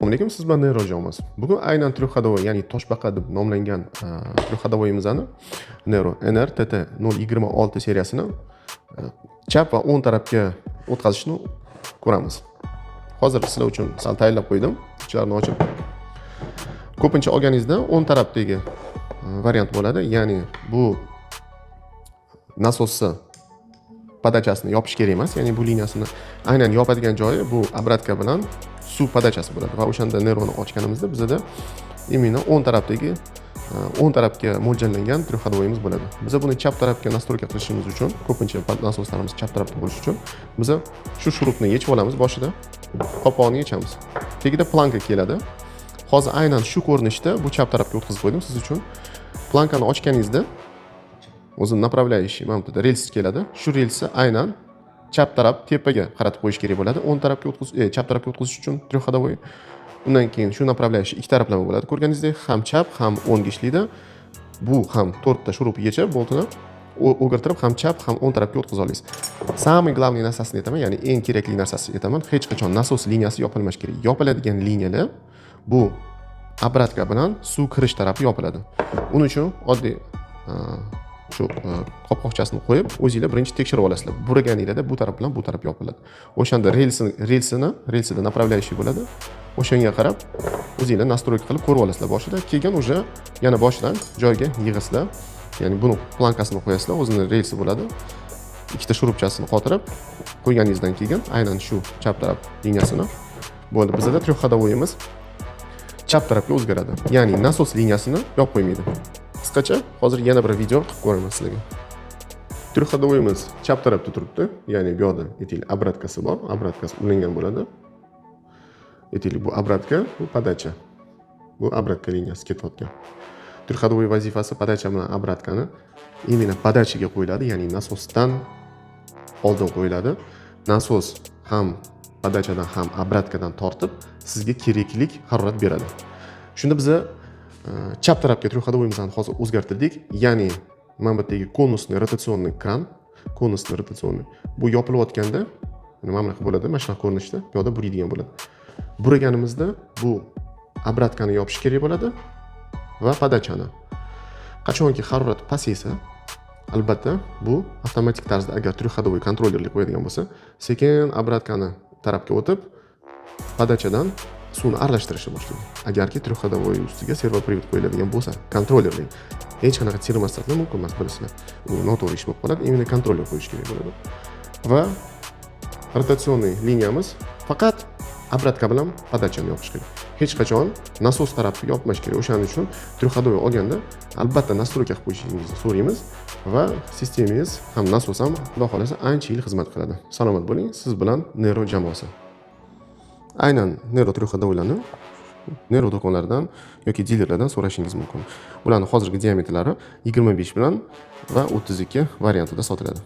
Assalomu alaykum, siz bilan Nero Jomas. Bugun aynan triuxadovoy, ya'ni toshbaqa deb nomlangan triuxadovoyimizni Nero NR-TT 026 seriyasini chap va o'ng tarafga o'tkazishni ko'ramiz. Hozir sizlar uchun sal tayyorlab qo'ydim. Ichlarini ochib. Ko'pincha olganingizda o'ng tarafdagi variant bo'ladi, ya'ni bu nasosni podachasini yopish kerak emas, ya'ni bu liniyasini aynan yopadigan joyi bu obratka bilan suv podachasi bo'ladi va o'shanda Neroni ochganimizda bizda imенно o'ng tarafga mo'ljallangan triuxadovoyimiz bo'ladi. Biz buni chap tarafga nastroyka qilishimiz uchun, ko'pincha nasoslarimiz chap tarafda bo'lishi uchun biz shu shurupni yechib olamiz boshida, qopqog'ini yechamiz. Tagida planka keladi. Hozir aynan shu ko'rinishda bu chap tarafga o'tkazib qo'ydim siz uchun. Plankani ochganingizda o'zi направляющий mana bu rels keladi. Shu relsni aynan chap taraf tepaga qaratib qo'yish kerak bo'ladi. O'ng tarafga chap tarafga o'tkazish uchun triuxadovoy. Undan keyin shu направляющий ikki taraflama bo'ladi. Ko'rganingizdek, ham chap, ham o'ng ishlaydi. Bu ham 4 ta shurup yechib, boltini o'girtirib ham chap, ham o'ng tarafga o'tkaza olasiz. Самый главный narsasini aytaman, ya'ni eng kerakli narsasini aytaman. Hech qachon nasos liniyasi yopilmash kerak. Yopiladigan liniyalar bu obratka bilan suv kirish tarafi yopiladi. Uning uchun oddiy shu qopqoqchasini qo'yib, o'zingizlar birinchi tekshirib olasizlar. Buraganingizda bu taraf bilan bu taraf yopiladi. O'shanda relsida направляющий bo'ladi. O'shanga qarab o'zingizlar настройка qilib ko'rib olasizlar boshida. Keyin уже yana boshidan joyiga yig'asizlar. Ya'ni buni plankasini qo'yasizlar, o'zining relsi bo'ladi. Ikkita shurupchasini qotirib qo'yganingizdan keyin aynan shu chap taraf liniyasini bo'ldi. Bizda triuxadovoyimiz chap tarafga o'zgaradi. Ya'ni nasos liniyasini yopib qo'ymaydi. Qisqacha hozir yana bir video qilib ko'raman sizlarga. Triuxadovoyimiz chap tarafda turibdi, ya'ni bu yerda aytaylik obratkasi bor, obratkasi ulangan bo'ladi. Aytaylik bu obratka, bu podacha. Bu obratka liniyasi ketayotgan. Triuxadovoy vazifasi podacha bilan obratkani именно podachaga qo'yiladi, ya'ni nasosdan oldin qo'yiladi. Nasos ham podachadan ham obratkadan tortib sizga kerakli harorat beradi. Shunda biz chap tarafga triuxadovoyimizni hozir o'zgartirdik, ya'ni mana bu yerdagi konusni rotasionniy kran, konusni rotasionniy bu yopilayotganda mana bunaqa bo'ladi, mana shunaqa ko'rinishda bu yerda buriydigan bo'ladi. Buraganimizda bu obratkani yopish kerak bo'ladi va podachani. Qachonki harorat pasaysa, albatta bu avtomatik tarzda agar triuxadovoy kontrollerli qo'yadigan bo'lsa, sekin obratkani tarafga o'tib, podachadan suvni aralashtirishni boshlaydi. Agarki triuxadovoy ustiga servopривод qo'yiladigan bo'lsa, kontrollerli hech qanaqa termostatlar mumkin emas, bilasizlar. U noto'g'ri ish bo'lib qoladi, именно kontroller qo'yish kerak bo'ladi. Va rotasionniy liniyamiz faqat obratka bilan podachani yopish kerak. Hech qachon nasos tarafni yopmash kerak. O'shaning uchun triuxadovoy olganda albatta настройка qilib qo'yishingizni so'raymiz va sistemangiz ham nasos ham xudo xolasa ancha yil xizmat qiladi. Salomat bo'ling. Siz bilan Nero jamoasi. Aynan Nero triuxadovoylarni Nero do'konlaridan yoki dilerlardan so'rashingiz mumkin. Ularning hozirgi diametrlari 25 bilan va 32 variantida sotiladi.